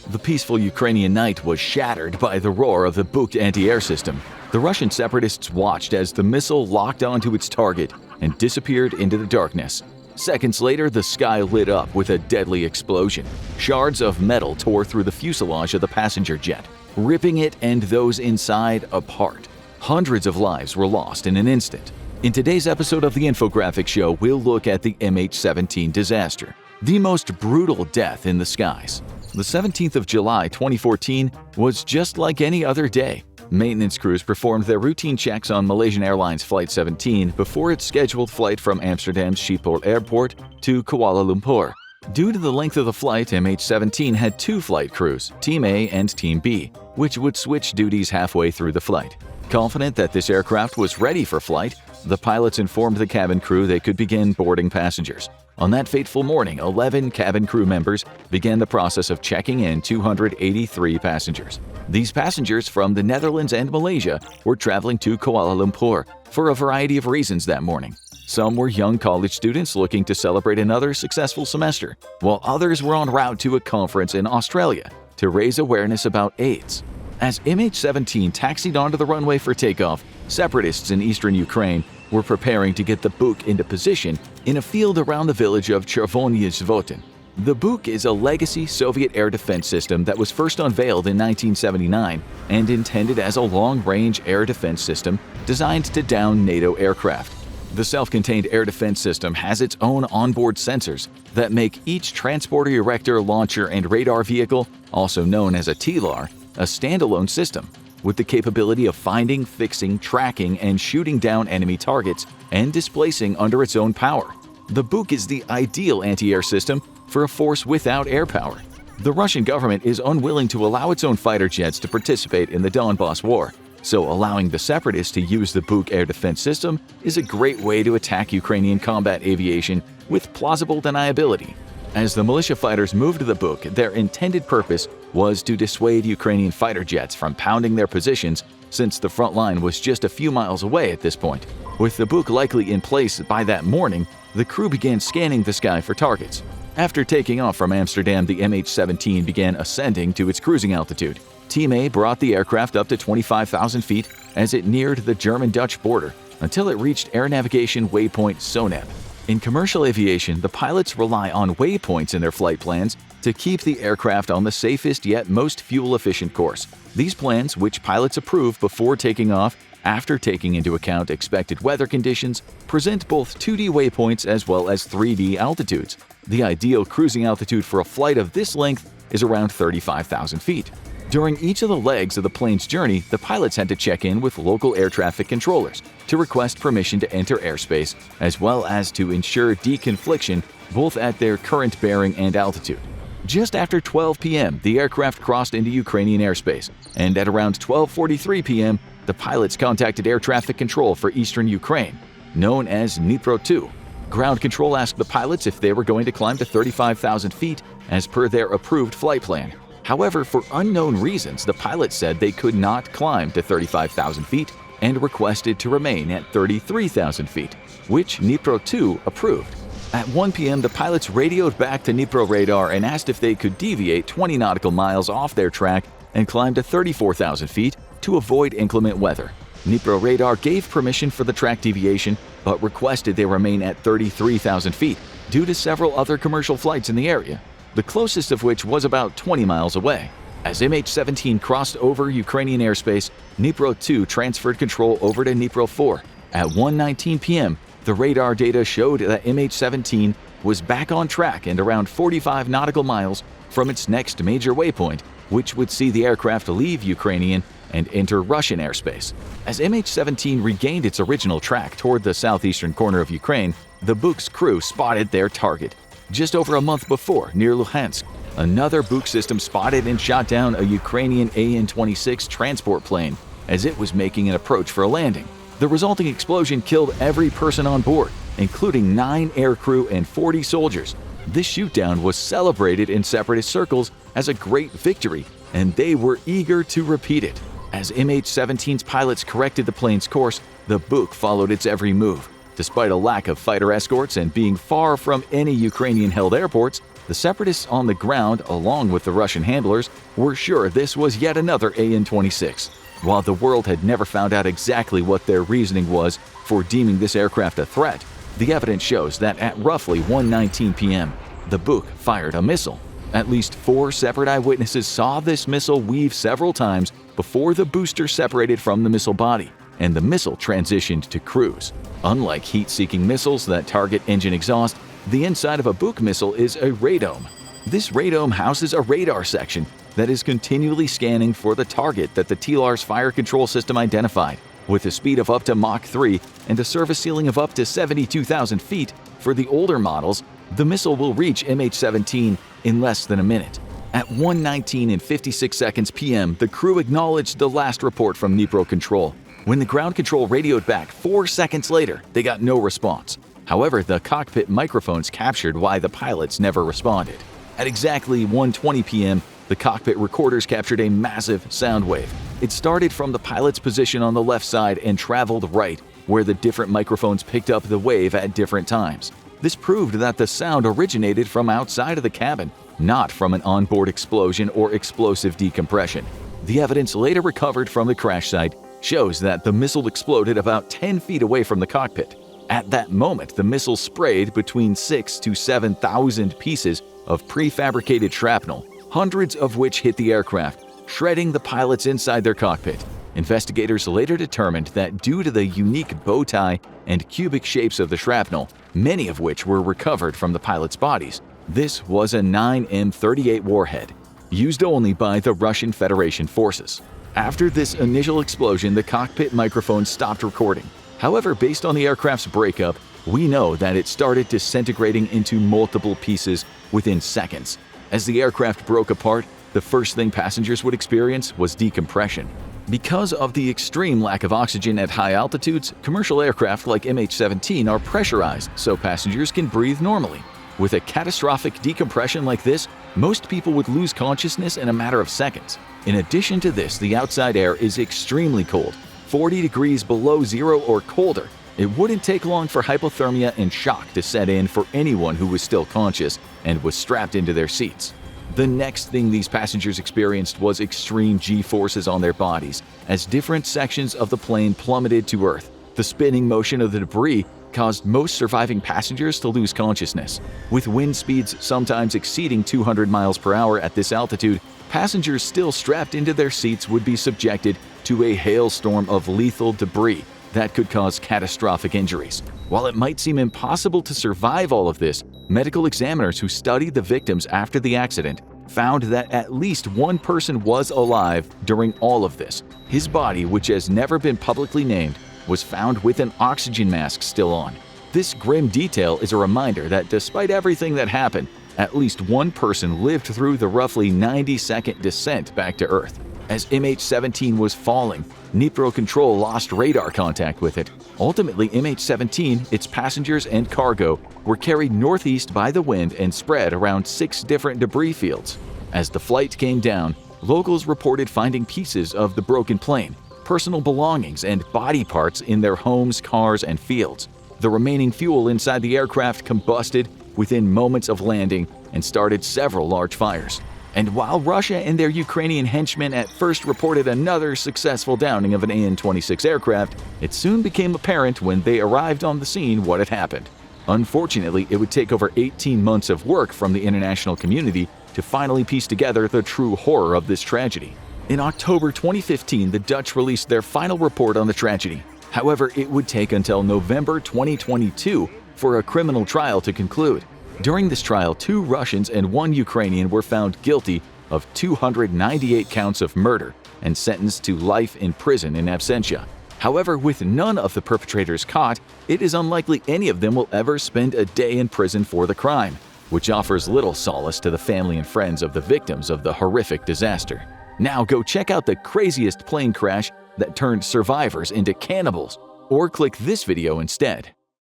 The peaceful Ukrainian night was shattered by the roar of the Buk anti-air system. The Russian separatists watched as the missile locked onto its target and disappeared into the darkness. Seconds later, the sky lit up with a deadly explosion. Shards of metal tore through the fuselage of the passenger jet, ripping it and those inside apart. Hundreds of lives were lost in an instant. In today's episode of the Infographic Show, we'll look at the MH17 disaster, the most brutal death in the skies. The 17th of July 2014 was just like any other day. Maintenance crews performed their routine checks on Malaysian Airlines Flight 17 before its scheduled flight from Amsterdam's Schiphol Airport to Kuala Lumpur. Due to the length of the flight, MH17 had two flight crews, Team A and Team B, which would switch duties halfway through the flight. Confident that this aircraft was ready for flight, the pilots informed the cabin crew they could begin boarding passengers. On that fateful morning, 11 cabin crew members began the process of checking in 283 passengers. These passengers from the Netherlands and Malaysia were traveling to Kuala Lumpur for a variety of reasons that morning. Some were young college students looking to celebrate another successful semester, while others were en route to a conference in Australia to raise awareness about AIDS. As MH17 taxied onto the runway for takeoff, separatists in eastern Ukraine were preparing to get the Buk into position in a field around the village of Chervony Zvotin. The Buk is a legacy Soviet air defense system that was first unveiled in 1979 and intended as a long-range air defense system designed to down NATO aircraft. The self-contained air defense system has its own onboard sensors that make each transporter erector, launcher, and radar vehicle, also known as a TLAR, a standalone system with the capability of finding, fixing, tracking, and shooting down enemy targets and displacing under its own power. The Buk is the ideal anti-air system for a force without air power. The Russian government is unwilling to allow its own fighter jets to participate in the Donbass war, so allowing the separatists to use the Buk air defense system is a great way to attack Ukrainian combat aviation with plausible deniability. As the militia fighters moved to the Buk, their intended purpose was to dissuade Ukrainian fighter jets from pounding their positions since the front line was just a few miles away at this point. With the Buk likely in place by that morning, the crew began scanning the sky for targets. After taking off from Amsterdam, the MH17 began ascending to its cruising altitude. Team A brought the aircraft up to 25,000 feet as it neared the German-Dutch border until it reached air navigation waypoint Soneb. In commercial aviation, the pilots rely on waypoints in their flight plans to keep the aircraft on the safest yet most fuel-efficient course. These plans, which pilots approve before taking off after taking into account expected weather conditions, present both 2D waypoints as well as 3D altitudes. The ideal cruising altitude for a flight of this length is around 35,000 feet. During each of the legs of the plane's journey, the pilots had to check in with local air traffic controllers to request permission to enter airspace, as well as to ensure deconfliction both at their current bearing and altitude. Just after 12 p.m., the aircraft crossed into Ukrainian airspace, and at around 12:43 p.m., the pilots contacted air traffic control for eastern Ukraine, known as Dnipro 2. Ground control asked the pilots if they were going to climb to 35,000 feet as per their approved flight plan. However, for unknown reasons, the pilots said they could not climb to 35,000 feet and requested to remain at 33,000 feet, which Dnipro 2 approved. At 1 p.m., the pilots radioed back to Dnipro radar and asked if they could deviate 20 nautical miles off their track and climb to 34,000 feet to avoid inclement weather. Dnipro radar gave permission for the track deviation, but requested they remain at 33,000 feet due to several other commercial flights in the area, the closest of which was about 20 miles away. As MH17 crossed over Ukrainian airspace, Dnipro 2 transferred control over to Dnipro 4. At 1:19 p.m., the radar data showed that MH17 was back on track and around 45 nautical miles from its next major waypoint, which would see the aircraft leave Ukrainian and enter Russian airspace. As MH17 regained its original track toward the southeastern corner of Ukraine, the Buk's crew spotted their target. Just over a month before, near Luhansk, another Buk system spotted and shot down a Ukrainian An-26 transport plane as it was making an approach for a landing. The resulting explosion killed every person on board, including 9 aircrew and 40 soldiers. This shootdown was celebrated in separatist circles as a great victory, and they were eager to repeat it. As MH17's pilots corrected the plane's course, the Buk followed its every move. Despite a lack of fighter escorts and being far from any Ukrainian-held airports, The separatists on the ground, along with the Russian handlers, were sure this was yet another AN-26. While the world had never found out exactly what their reasoning was for deeming this aircraft a threat, the evidence shows that at roughly 1:19 p.m., the Buk fired a missile. At least 4 separate eyewitnesses saw this missile weave several times before the booster separated from the missile body, and the missile transitioned to cruise. Unlike heat-seeking missiles that target engine exhaust, the inside of a Buk missile is a radome. This radome houses a radar section that is continually scanning for the target that the TLAR's fire control system identified. With a speed of up to Mach 3 and a service ceiling of up to 72,000 feet, for the older models, the missile will reach MH17 in less than a minute. At 1:19 and 56 seconds p.m., the crew acknowledged the last report from Dnipro Control. When the ground control radioed back 4 seconds later, they got no response. However, the cockpit microphones captured why the pilots never responded. At exactly 1:20 p.m., the cockpit recorders captured a massive sound wave. It started from the pilot's position on the left side and traveled right, where the different microphones picked up the wave at different times. This proved that the sound originated from outside of the cabin, not from an onboard explosion or explosive decompression. The evidence later recovered from the crash site shows that the missile exploded about 10 feet away from the cockpit. At that moment, the missile sprayed between 6,000 to 7,000 pieces of prefabricated shrapnel, hundreds of which hit the aircraft, shredding the pilots inside their cockpit. Investigators later determined that due to the unique bow tie and cubic shapes of the shrapnel, many of which were recovered from the pilots' bodies, this was a 9M38 warhead, used only by the Russian Federation forces. After this initial explosion, the cockpit microphone stopped recording. However, based on the aircraft's breakup, we know that it started disintegrating into multiple pieces within seconds. As the aircraft broke apart, the first thing passengers would experience was decompression. Because of the extreme lack of oxygen at high altitudes, commercial aircraft like MH17 are pressurized so passengers can breathe normally. With a catastrophic decompression like this, most people would lose consciousness in a matter of seconds. In addition to this, the outside air is extremely cold, 40 degrees below zero or colder. It wouldn't take long for hypothermia and shock to set in for anyone who was still conscious and was strapped into their seats. The next thing these passengers experienced was extreme G-forces on their bodies as different sections of the plane plummeted to Earth. The spinning motion of the debris caused most surviving passengers to lose consciousness. With wind speeds sometimes exceeding 200 miles per hour at this altitude, passengers still strapped into their seats would be subjected to a hailstorm of lethal debris that could cause catastrophic injuries. While it might seem impossible to survive all of this, medical examiners who studied the victims after the accident found that at least one person was alive during all of this. His body, which has never been publicly named, was found with an oxygen mask still on. This grim detail is a reminder that despite everything that happened, at least one person lived through the roughly 90-second descent back to Earth. As MH17 was falling, Dnipro Control lost radar contact with it. Ultimately, MH17, its passengers and cargo were carried northeast by the wind and spread around 6 different debris fields. As the flight came down, locals reported finding pieces of the broken plane, personal belongings, and body parts in their homes, cars, and fields. The remaining fuel inside the aircraft combusted within moments of landing and started several large fires. And while Russia and their Ukrainian henchmen at first reported another successful downing of an AN-26 aircraft, it soon became apparent when they arrived on the scene what had happened. Unfortunately, it would take over 18 months of work from the international community to finally piece together the true horror of this tragedy. In October 2015, the Dutch released their final report on the tragedy. However, it would take until November 2022 for a criminal trial to conclude. During this trial, 2 Russians and 1 Ukrainian were found guilty of 298 counts of murder and sentenced to life in prison in absentia. However, with none of the perpetrators caught, it is unlikely any of them will ever spend a day in prison for the crime, which offers little solace to the family and friends of the victims of the horrific disaster. Now go check out the craziest plane crash that turned survivors into cannibals, or click this video instead.